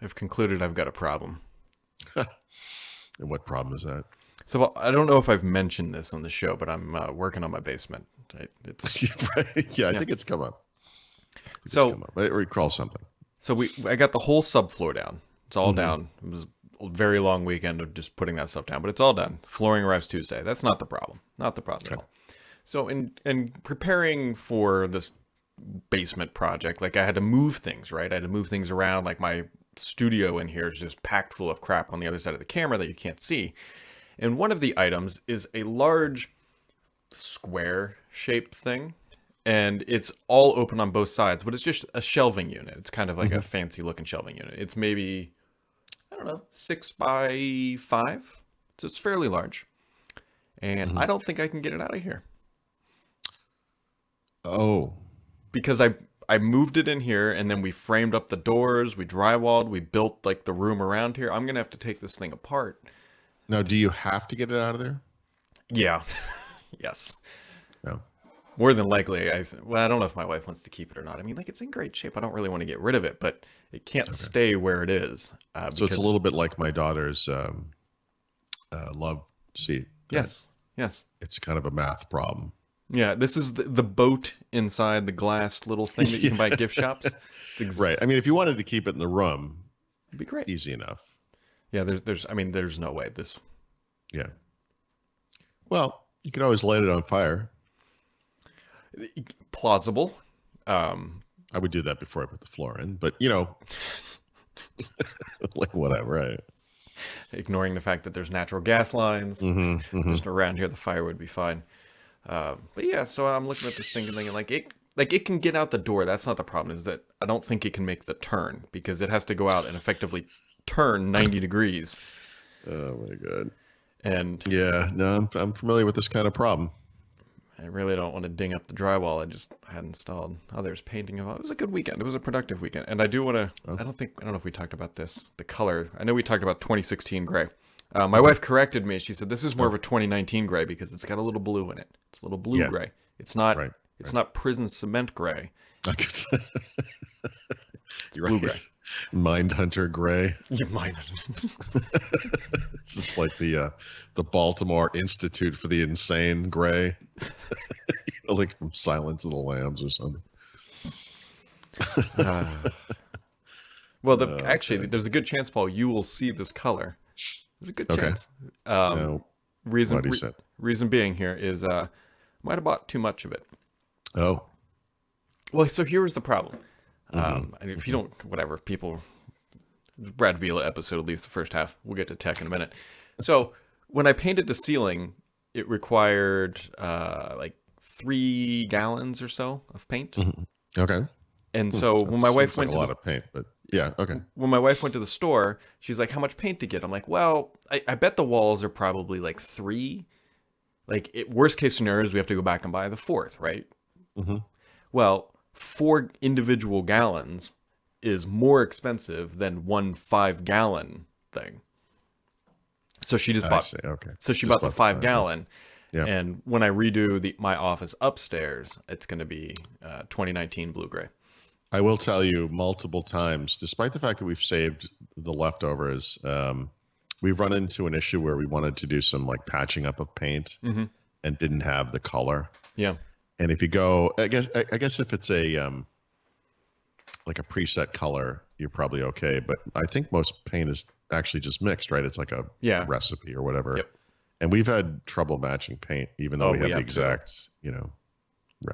have concluded I've got a problem. And what problem is that? So I don't know if I've mentioned this on the show, but I'm working on my basement. It's Right. Yeah, I yeah. think it's come up. It's So come up. I recall something. I got the whole subfloor down. It's all Hmm. down. It was a very long weekend of just putting that stuff down, but it's all done. Flooring arrives Tuesday. That's not the problem. Not the problem at Okay. all. So in preparing for this basement project, like I had to move things, right? I had to move things around. Like my studio in here is just packed full of crap on the other side of the camera that you can't see. And one of the items is a large square shaped thing. And it's all open on both sides, but it's just a shelving unit. It's kind of like a Hmm. fancy looking shelving unit. It's maybe, I don't know, 6 by 5. So it's fairly large. And Hmm. I don't think I can get it out of here Oh, because I moved it in here and then we framed up the doors, we drywalled, we built like the room around here. I'm going to have to take this thing apart. now do you have to get it out of there? Yeah. Yes. No. More than likely, well, I don't know if my wife wants to keep it or not. I mean, like, it's in great shape. I don't really want to get rid of it, but it can't Okay. stay where it is So it's a because, little bit like my daughter's love seat. That yes, yes. it's kind of a math problem. Yeah, this is the boat inside the glass little thing that you can buy at gift Yeah. shops. Right. I mean, if you wanted to keep it in the room, It'd be great. easy enough. Yeah, I mean, there's no way this, Yeah. Well, you can always light it on fire. plausible. I would do that before I put the floor in, but like whatever. Right. Ignoring the fact that there's natural gas lines. Hmm. Hmm. Just around here, the fire would be fine. But yeah, so I'm looking at this thing and thinking like it can get out the door. That's not the problem. Is that I don't think it can make the turn because it has to go out and effectively turn 90 degrees. Oh my god. And Yeah. No, I'm familiar with this kind of problem. I really don't want to ding up the drywall I just had installed. Oh, there's painting of it. It was a good weekend. It was a productive weekend. And I do want to, Oh. I don't know if we talked about this, the color. I know we talked about 2016 gray. My wife corrected me. She said, this is more of a 2019 gray because it's got a little blue in it. It's a little blue Yeah. gray. It's not, Right. it's not prison cement gray. I guess. It's You're blue right. gray. Mindhunter gray. You might. It's just like the Baltimore Institute for the Insane gray. Like from Silence of the Lambs or something. Uh, well, actually, Okay. there's a good chance, Paul, you will see this color. There's a good Okay. chance. Um, No, reason what he re- said. reason being here is might have bought too much of it. Oh. Well, so here was the problem. Hmm. And if you don't, whatever, people, Brad Vila episode, at least the first half. We'll get to tech in a minute. So when I painted the ceiling, it required like 3 gallons or so of paint. Hmm. Okay. And so That when my wife seems like went a to lot the of paint, but yeah. Okay. when my wife went to the store, she's like, "How much paint to get?" I'm like, "Well, I bet the walls are probably like 3. Like worst case scenarios, we have to go back and buy the fourth, right?" Hmm. Well, 4 individual gallons is more expensive than one 5 gallon thing. So she just I bought. see. Okay. So she Just bought the about the five five. Yeah. gallon, Yeah. and when I redo my office upstairs, it's going to be 2019 blue gray. I will tell you multiple times, despite the fact that we've saved the leftovers, we've run into an issue where we wanted to do some like patching up of paint Hmm. and didn't have the color. Yeah. And if you go, I guess if it's a like a preset color, you're probably okay. But I think most paint is actually just mixed, right? It's like a Yeah. recipe or whatever. Yep. And we've had trouble matching paint, even though Oh, we have we the have too. exact,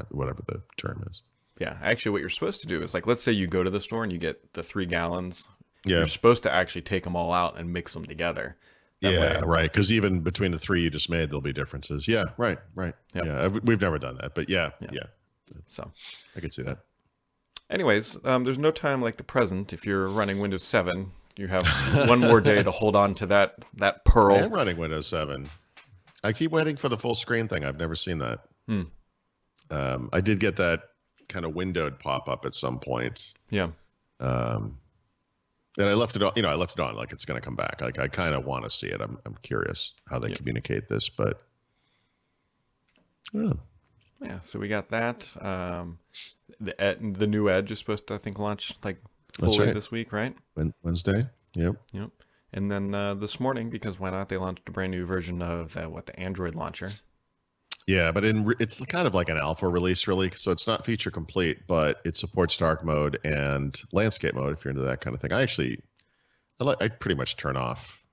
whatever the term is. Yeah, actually, what you're supposed to do is like, let's say you go to the store and you get the 3 gallons. Yeah. You're supposed to actually take them all out and mix them together. That Yeah, way, right. Because even between the three you just made, there'll be differences. Yeah, right, right. Yep. Yeah, we've never done that, but yeah, Yeah. yeah, So, I could see that. anyways, there's no time like the present. If you're running Windows 7, you have one more day to hold on to that I pearl. am running Windows 7. I keep waiting for the full screen thing. I've never seen that. Hmm. I did get that kind of windowed pop up at some point. Yeah. And I left it on. I left it on like it's going to come back. Like I kind of want to see it. I'm curious how they Yeah. communicate this, but oh, Yeah. So we got that. The new Edge is supposed to, I think, launch like That's fully right. this week, right? Wednesday. Yep. Yep. And then this morning, because why not? They launched a brand new version of the Android launcher. Yeah, but it's kind of like an alpha release, really. So it's not feature complete, but it supports dark mode and landscape mode if you're into that kind of thing. I pretty much turn off,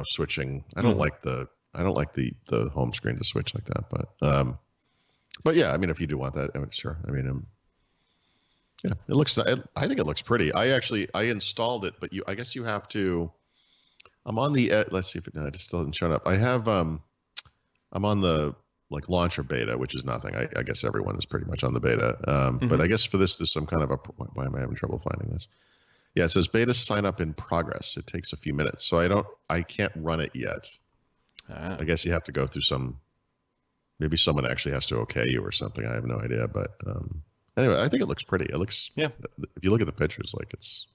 switching. Hmm. I don't like the home screen to switch like that, but yeah, I mean, if you do want that, sure. I mean, yeah, I think it looks pretty. I installed it, but I guess you have to. I'm on the. Let's see if it. No, it still hasn't shown up. I'm on the like launcher beta, which is nothing. I guess everyone is pretty much on the beta. But Hmm. I guess for this, there's some kind of a. Why am I having trouble finding this? Yeah, it says beta sign up in progress. It takes a few minutes, so I can't run it yet. Ah, I guess you have to go through some. Maybe someone actually has to okay you or something. I have no idea, but anyway, I think it looks pretty. It looks. yeah. If you look at the pictures, like it's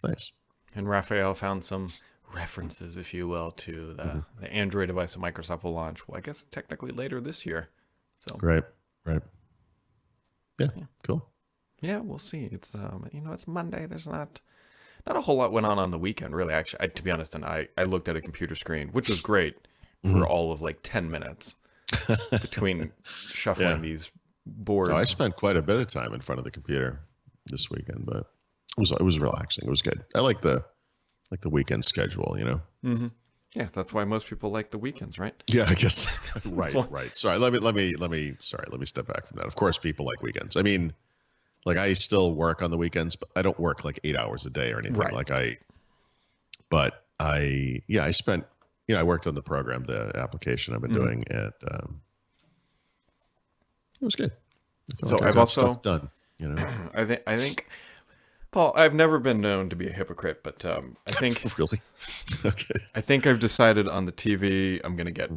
nice. And Raphael found some references, if you will, to Hmm. the Android device that Microsoft will launch. Well, I guess technically later this year. So Right. Right. Yeah. yeah, Cool. yeah, we'll see. It's it's Monday. There's not a whole lot went on the weekend, really. Actually, to be honest, and I looked at a computer screen, which was great for Hmm. all of like 10 minutes between Yeah. shuffling these No, I boards. spent quite a bit of time in front of the computer this weekend, but it was relaxing. It was good. I like the weekend schedule, you know. Hmm. Yeah, that's why most people like the weekends, right? Yeah, I guess. That's Right, why. right. Sorry, let me step back from that. Of course, people like weekends. I mean, like I still work on the weekends, but I don't work like 8 hours a day or anything. Right. But yeah, I spent, I worked on the program, the application I've been Hmm. doing, and it was good. I feel So like I I've got also, stuff done, you know. I think, Paul, I've never been known to be a hypocrite, but I think Really? Okay. I think I've decided on the TV I'm gonna get.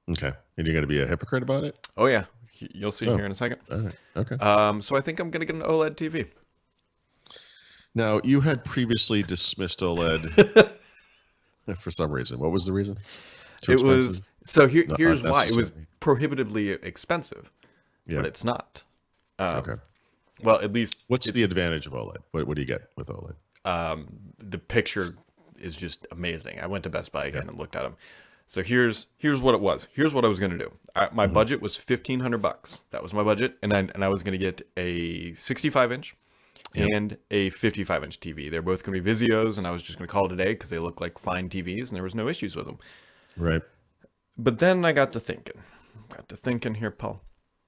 Okay. And you're going to be a hypocrite about it? Oh yeah, you'll see Oh, here in a second. all right. Okay. So I think I'm gonna get an OLED TV. Now, you had previously dismissed OLED for some reason. What was the reason? Too It was expensive? so Not here's why it was unnecessary? prohibitively expensive, Yeah. but it's not. Um, Okay. well, at least What's the advantage of OLED? What do you get with OLED? the picture is just amazing. I went to Best Buy Yeah. again and looked at them. So here's what it was. Here's what I was gonna do. My Hmm. budget was $1,500. That was my budget, and I was gonna get a 65-inch Yep. and a 55-inch TV. They're both gonna be Vizios, and I was just gonna call it a day because they look like fine TVs, and there was no issues with them. Right. But then I got to thinking. Here, Paul.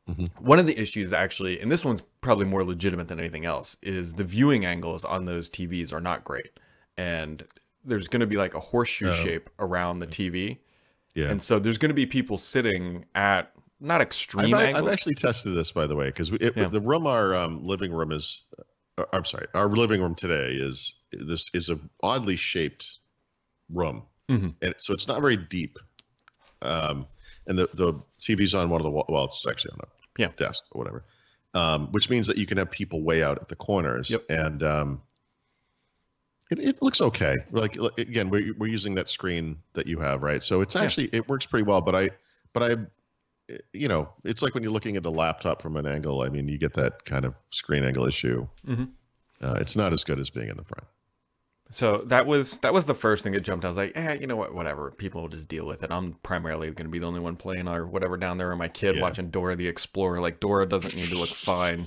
Hmm. One of the issues, actually, and this one's probably more legitimate than anything else, is the viewing angles on those TVs are not great. And there's going to be like a horseshoe Oh, shape around the TV. yeah. And so there's going to be people sitting at not I've, extreme I've angles. actually tested this, by the way, because Yeah. the room, our living room is, I'm sorry, our living room today is a oddly shaped room. Hmm. And so it's not very deep. Um, and the TV's on one of the well, it's actually on a Yeah. desk or whatever, which means that you can have people way out at the corners, Yep. and it looks okay. Like again, we're using that screen that you have, right? So it's Yeah. actually it works pretty well. But I, it's like when you're looking at a laptop from an angle. I mean, you get that kind of screen angle issue. Hmm. It's not as good as being in the front. So that was the first thing that jumped. I was like, you know what, whatever. People will just deal with it. I'm primarily going to be the only one playing or whatever down there, or my kid Yeah. watching Dora the Explorer. Like Dora doesn't need to look fine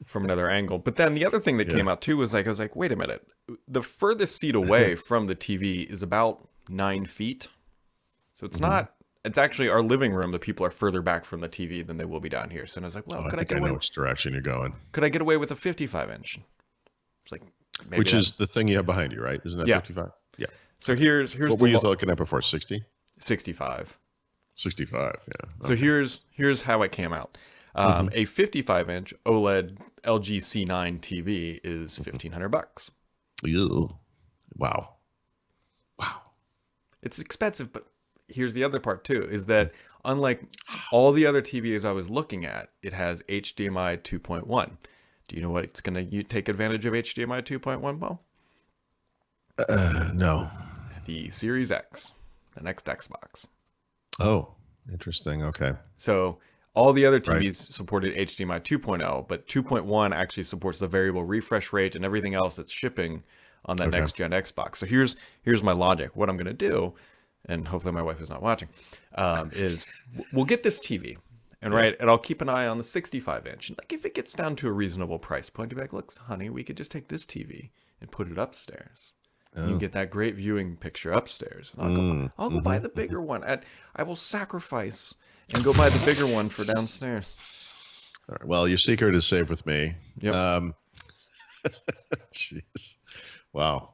from another angle. But then the other thing that Yeah. came out too was like, I was like, wait a minute. The furthest seat away from the TV is about 9 feet. So it's Mhm. not. It's actually our living room. The people are further back from the TV than they will be down here. So I was like, well, Oh, I could I think get I know away? which direction you're going. Could I get away with a 55-inch? It's like maybe Which that. is the thing you have behind you, right? Isn't that Yeah. 55? Yeah. So here's What the were you looking at before? 60? 65. 65. Yeah. So here's how it came out. A 55-inch OLED LG C9 TV is $1,500. Ew. Wow. Wow. It's expensive, but here's the other part too: is that unlike all the other TVs I was looking at, it has HDMI 2.1. Do you know what it's gonna take advantage of HDMI 2.1, Paul? No. The Series X, the next Xbox. Oh, interesting. Okay. So All the other Right. TVs supported HDMI 2.0, but 2.1 actually supports the variable refresh rate and everything else that's shipping on that Okay. next gen Xbox. So here's my logic. What I'm going to do, and hopefully my wife is not watching, is we'll get this TV, and Yeah. right, and I'll keep an eye on the 65 inch. And like if it gets down to a reasonable price point, you'll be like, look, honey, we could just take this TV and put it upstairs. You can Oh. get that great viewing picture upstairs. And I'll go buy the bigger one. I will sacrifice and go buy the bigger one for downstairs. All right. Well, your secret is safe with me. Yep. Jeez. Wow.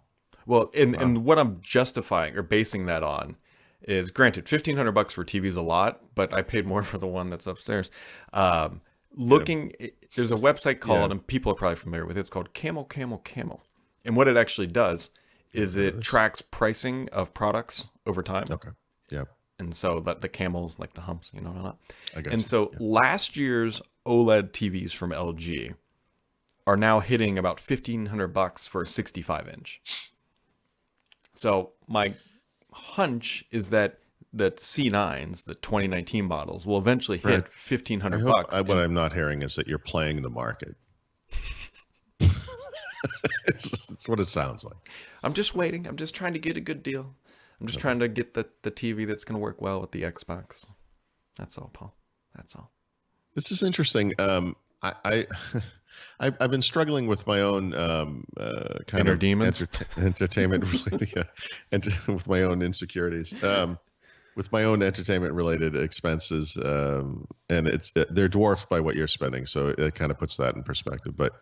Well, and Wow. and what I'm justifying or basing that on is, granted, $1,500 for TV is a lot, but I paid more for the one that's upstairs. Looking, there's a website Yeah. called, and people are probably familiar with it. It's called Camel Camel Camel, and what it actually does is Heard of it this? tracks pricing of products over time. Okay. Yeah. And so that the camels, like the humps, you know, and all that. I got And you. so Yeah. last year's OLED TVs from LG are now hitting about $1,500 for a 65 inch. So my hunch is that C9s, the 2019 models, will eventually hit Right. $1,500 What I'm not hearing is that you're playing the market. It's what it sounds like. I'm just waiting. I'm just trying to get a good deal. I'm just trying to get the TV that's going to work well with the Xbox. That's all, Paul. That's all. This is interesting. I I've been struggling with my own kind Inner of demons? entertainment, yeah, and with my own insecurities, with my own entertainment related expenses, and they're dwarfed by what you're spending, so it kind of puts that in perspective. But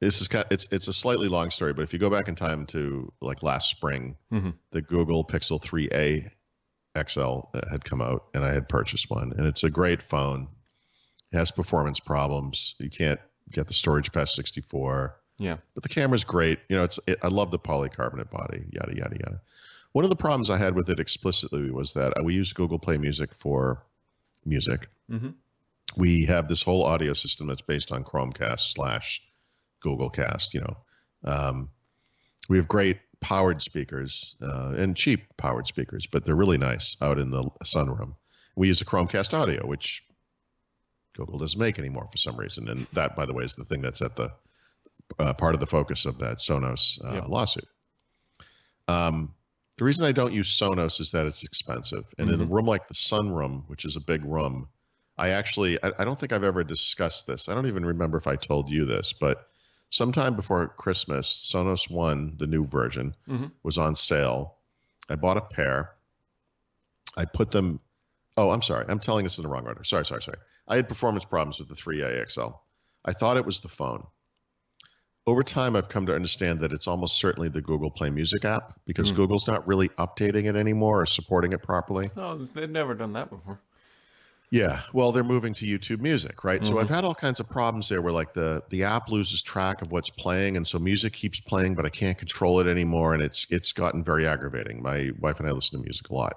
this is it's a slightly long story, but if you go back in time to like last spring, the Google Pixel 3a XL had come out, and I had purchased one, and it's a great phone. It has performance problems. You can't get the storage past 64, Yeah. but the camera's great. You know, I love the polycarbonate body. Yada yada yada. One of the problems I had with it explicitly was that we use Google Play Music for music. Mm-hmm. We have this whole audio system that's based on Chromecast / Google Cast. You know, we have great powered speakers and cheap powered speakers, but they're really nice out in the sunroom. We use a Chromecast audio, which Google doesn't make anymore for some reason. And that, by the way, is the thing that's at the part of the focus of that Sonos lawsuit. The reason I don't use Sonos is that it's expensive. And in a room like the sunroom, which is a big room, I don't think I've ever discussed this. I don't even remember if I told you this, but sometime before Christmas, Sonos One, the new version, was on sale. I bought a pair. I put them. Oh, I'm sorry. I'm telling this in the wrong order. Sorry. I had performance problems with the 3A XL. I thought it was the phone. Over time, I've come to understand that it's almost certainly the Google Play Music app, because Google's not really updating it anymore or supporting it properly. Oh, they've never done that before. Yeah, well, they're moving to YouTube Music, right? So I've had all kinds of problems there where like the app loses track of what's playing, and so music keeps playing, but I can't control it anymore, and it's gotten very aggravating. My wife and I listen to music a lot,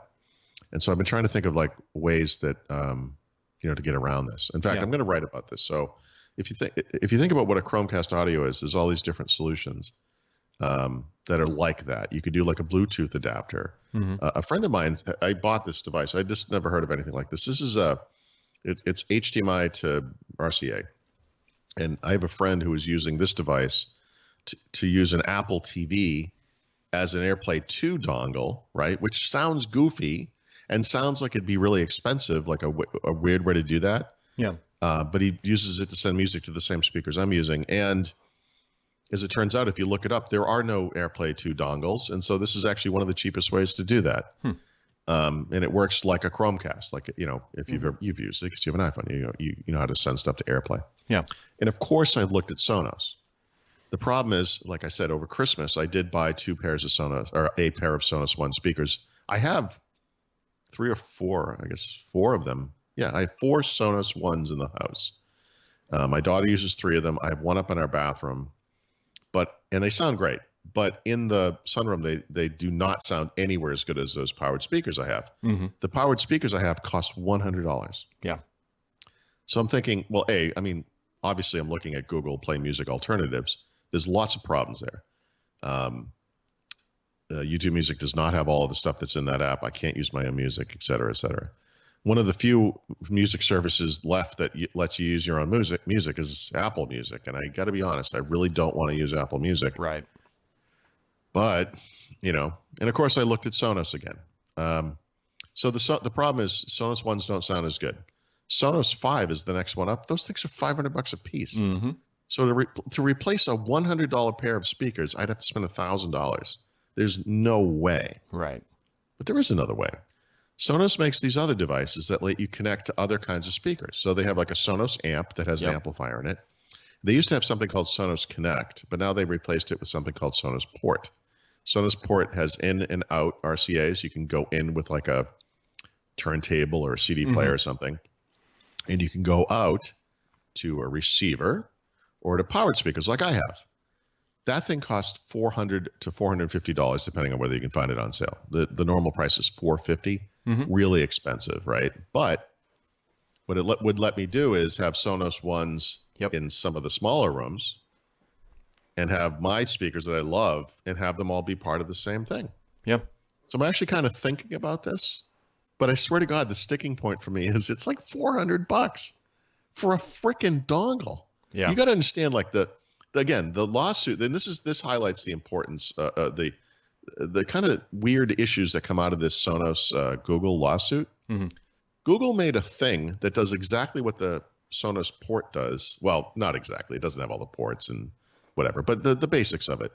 and so I've been trying to think of like ways that to get around this. In fact, Yeah. I'm going to write about this. So if you think about what a Chromecast audio is, there's all these different solutions that are like that. You could do like a Bluetooth adapter. A friend of mine, I bought this device. I just never heard of anything like this. This is it's HDMI to RCA, and I have a friend who is using this device to use an Apple TV as an AirPlay 2 dongle, right? Which sounds goofy and sounds like it'd be really expensive, like a weird way to do that. Yeah. But he uses it to send music to the same speakers I'm using. And as it turns out, if you look it up, there are no AirPlay 2 dongles. And so this is actually one of the cheapest ways to do that. And it works like a Chromecast, like, if you've used it because you have an iPhone, you know how to send stuff to AirPlay. Yeah. And of course, I've looked at Sonos. The problem is, like I said, over Christmas, I did buy a pair of Sonos One speakers. I have 3 or 4, I guess 4 of them. Yeah, I have 4 Sonos Ones in the house. My daughter uses 3 of them. I have 1 up in our bathroom, and they sound great. But in the sunroom, they do not sound anywhere as good as those powered speakers I have. The powered speakers I have cost $100. Yeah. So I'm thinking, well, obviously I'm looking at Google Play Music alternatives. There's lots of problems there. YouTube Music does not have all of the stuff that's in that app. I can't use my own music, et cetera, et cetera. One of the few music services left that lets you use your own music is Apple Music, and I got to be honest, I really don't want to use Apple Music. Right. But and of course I looked at Sonos again. Um, so the problem is Sonos ones don't sound as good. Sonos 5 is the next one up. Those things are $500 a piece. Mm-hmm. So to replace a $100 pair of speakers, I'd have to spend $1,000. There's no way. Right. But there is another way. Sonos makes these other devices that let you connect to other kinds of speakers. So they have like a Sonos amp that has an amplifier in it. They used to have something called Sonos Connect, but now they replaced it with something called Sonos Port. Sonos Port has in and out RCAs. You can go in with like a turntable or a CD player or something, and you can go out to a receiver or to powered speakers like I have. That thing costs $400 to $450, depending on whether you can find it on sale. The normal price is $450, really expensive, right? But what it would let me do is have Sonos ones in some of the smaller rooms and have my speakers that I love and have them all be part of the same thing. Yep. So I'm actually kind of thinking about this, but I swear to God, the sticking point for me is it's like $400 for a freaking dongle. Yeah. You got to understand, like the lawsuit. And this highlights the importance, the kind of weird issues that come out of this Sonos Google lawsuit. Google made a thing that does exactly what the Sonos Port does. Well, not exactly. It doesn't have all the ports and whatever, but the basics of it.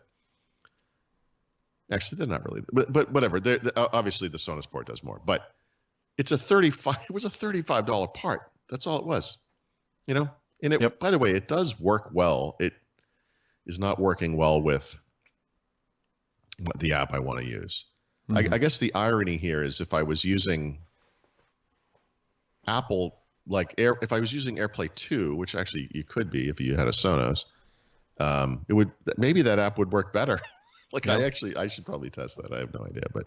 Actually, they're not really, but whatever. Obviously, the Sonos Port does more, but it was a $35 part. That's all it was, And it, by the way, it does work well. It is not working well with the app I want to use. I guess the irony here is if I was using Apple, if I was using AirPlay 2, which actually you could be if you had a Sonos, maybe that app would work better. I should probably test that. I have no idea, but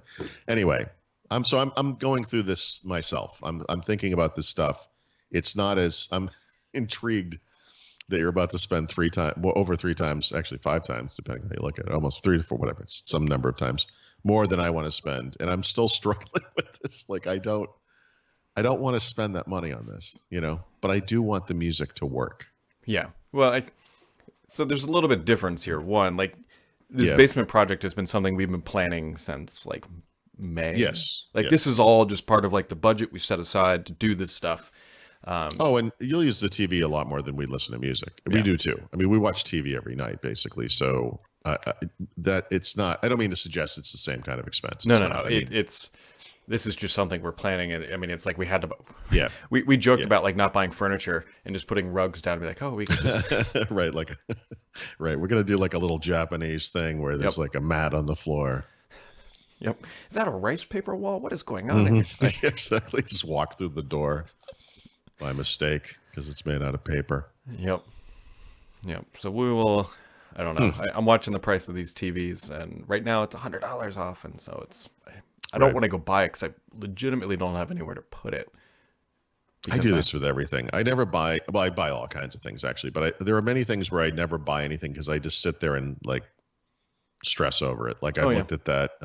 anyway, I'm going through this myself. I'm thinking about this stuff. It's not as I'm intrigued that you're about to spend over three times, actually 5 times, depending on how you look at it, almost 3 to 4, whatever. It's some number of times more than I want to spend, and I'm still struggling with this. Like I don't want to spend that money on this, but I do want the music to work. Yeah. Well, so there's a little bit difference here. One, this basement project has been something we've been planning since May. Yes. This is all just part of the budget we set aside to do this stuff. And you'll use the TV a lot more than we listen to music. We do too. I mean, we watch TV every night, basically. So that it's not. I don't mean to suggest it's the same kind of expense. No. This is just something we're planning. And I mean, it's like we had to. Yeah. We joked about not buying furniture and just putting rugs down and be like, oh, we can just. Right. Right. We're gonna do a little Japanese thing where there's a mat on the floor. Yep. Is that a rice paper wall? What is going on in here? Exactly. Just walk through the door by mistake because it's made out of paper. Yep. So we will. I don't know. I'm watching the price of these TVs, and right now it's $100 off, and so it's. I don't want to go buy it because I legitimately don't have anywhere to put it. I do this with everything. I never buy. Well, I buy all kinds of things actually, but there are many things where I never buy anything because I just sit there and stress over it. I looked at that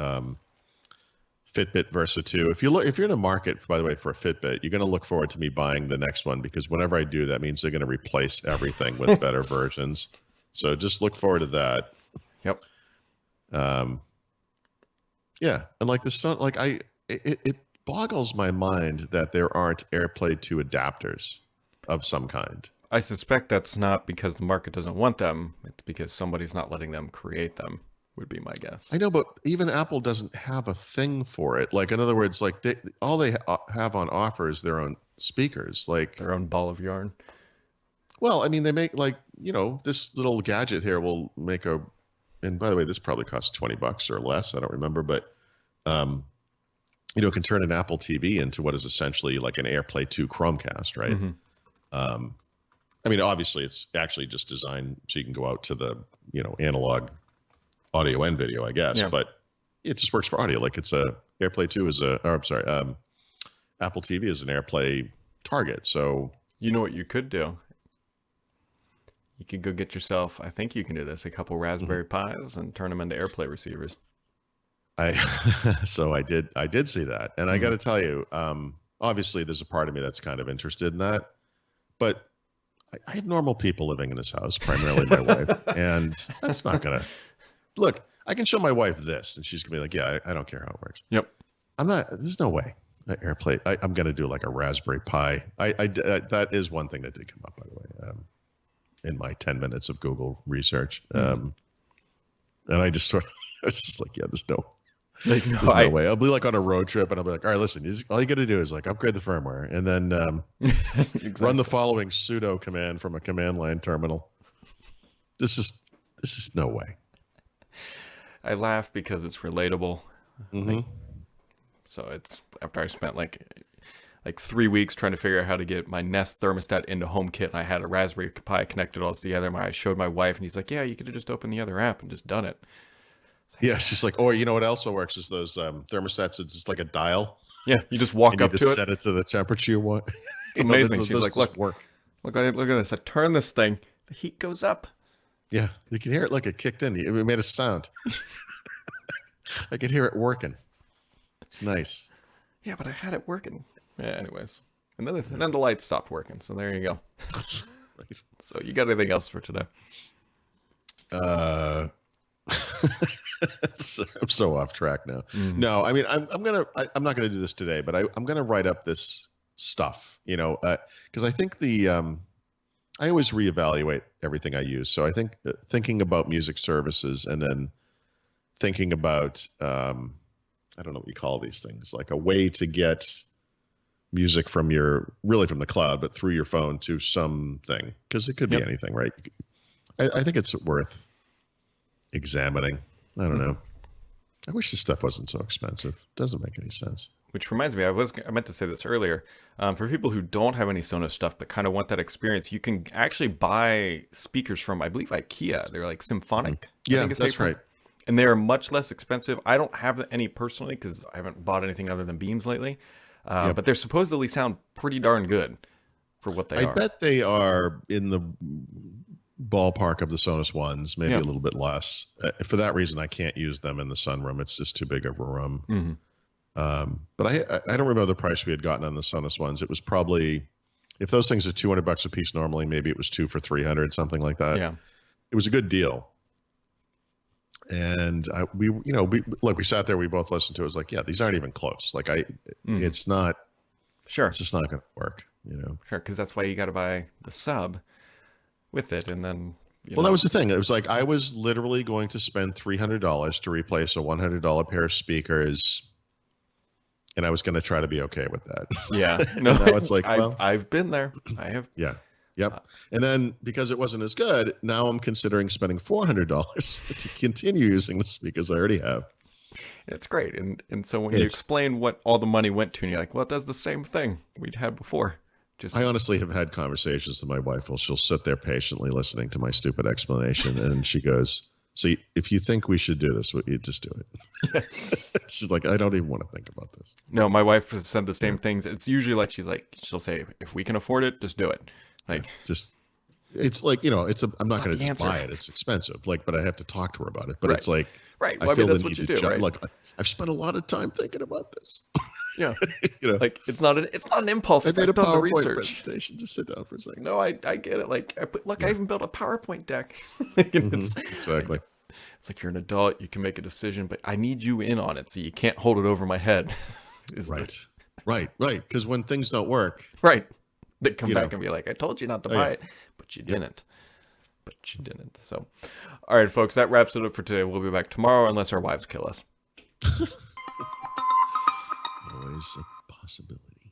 Fitbit Versa 2. If you're in the market, by the way, for a Fitbit, you're going to look forward to me buying the next one because whenever I do, that means they're going to replace everything with better versions. So just look forward to that. Yep. Yeah, and it boggles my mind that there aren't AirPlay 2 adapters of some kind. I suspect that's not because the market doesn't want them. It's because somebody's not letting them create them, would be my guess. I know, but even Apple doesn't have a thing for it. In other words, all they have on offer is their own speakers. Their own ball of yarn. Well, I mean, they make this little gadget here will make and by the way, this probably costs $20 or less. I don't remember, but it can turn an Apple TV into what is essentially like an AirPlay 2 Chromecast, right? I mean, obviously, it's actually just designed so you can go out to the analog audio and video, I guess. Yeah. But it just works for audio. It's AirPlay 2 is Apple TV is an AirPlay target. So you know what you could do? You could go get yourself, I think you can do this, a couple Raspberry Pis and turn them into AirPlay receivers. So I did see that. And I got to tell you, obviously there's a part of me that's kind of interested in that, but I have normal people living in this house, primarily my wife, and that's not gonna look. I can show my wife this, and she's gonna be like, "Yeah, I don't care how it works." Yep. I'm not. There's no way. AirPlay. I'm gonna do like a Raspberry Pi. That is one thing that did come up, by the way, in my 10 minutes of Google research. And I just sort of, I was just like, yeah, there's no way. I'll be like on a road trip, and I'll be like, all right, listen, all you got to do is like upgrade the firmware, and then Exactly. run the following sudo command from a command line terminal. This is no way. I laugh because it's relatable. Mm-hmm. So it's after I spent like 3 weeks trying to figure out how to get my Nest thermostat into HomeKit, and I had a Raspberry Pi connected all together. I showed my wife, and he's like, "Yeah, you could have just opened the other app and just done it." Yeah, she's like, or you know what also works is those thermostats. It's just like a dial. Yeah, you just walk and you up just to set it to the temperature you want. It's amazing. Those She's like, just "Look, work. look at this. I turn this thing, the heat goes up." Yeah, you can hear it like it kicked in. It made a sound. I could hear it working. It's nice. Yeah, but I had it working. Yeah, anyways. And then the lights stopped working, so there you go. Right. So you got anything else for today? I'm so off track now. No, I mean, I'm not gonna do this today, but I'm gonna write up this stuff, because I think I always reevaluate everything I use. So I think thinking about music services and then thinking about I don't know what you call these things, like a way to get music from the cloud, but through your phone to something, because it could be anything, right? I think it's worth examining. I don't know. I wish this stuff wasn't so expensive. It doesn't make any sense. Which reminds me, I meant to say this earlier. For people who don't have any Sonos stuff but kind of want that experience, you can actually buy speakers from, I believe, IKEA. They're like symphonic. Yeah, that's right. And they are much less expensive. I don't have any personally because I haven't bought anything other than Beams lately. But they supposedly sound pretty darn good for what they are. I bet they are in the ballpark of the Sonos ones, maybe a little bit less. For that reason, I can't use them in the sunroom. It's just too big of a room. Mm-hmm. But I don't remember the price we had gotten on the Sonos ones. It was probably, if those things are $200 a piece normally, maybe it was 2 for $300, something like that. Yeah. It was a good deal. And we sat there, we both listened to it. It was like, yeah, these aren't even close. Like it's not, Sure. it's just not going to work, Sure. Because that's why you got to buy the sub with it. And then, Well, that was the thing. It was like, I was literally going to spend $300 to replace a $100 pair of speakers. And I was going to try to be okay with that. Yeah. No, now it's like, I've been there. I have. Yeah. Yep. And then because it wasn't as good, now I'm considering spending $400 to continue using the speakers I already have. It's great. And so when you explain what all the money went to, and you're like, well, it does the same thing we'd had before. I honestly have had conversations with my wife where she'll sit there patiently listening to my stupid explanation. And she goes, see, if you think we should do this, you just do it. She's like, I don't even want to think about this. No, my wife has said the same things. It's usually like, she'll say, if we can afford it, just do it. Like, it's like, I'm not going to just buy it. It's expensive. Like, but I have to talk to her about it. But it's like, right. Well, I feel that's what you do, right? Like, I've spent a lot of time thinking about this. Yeah. Like it's not an impulse. I made a PowerPoint presentation. Just sit down for a second. No, I get it. Like, I even built a PowerPoint deck. Exactly. It's like you're an adult. You can make a decision, but I need you in on it, so you can't hold it over my head. Right. Because when things don't work, right, they come back and be like, "I told you not to buy it, but you didn't." So, all right, folks, that wraps it up for today. We'll be back tomorrow, unless our wives kill us. Always a possibility.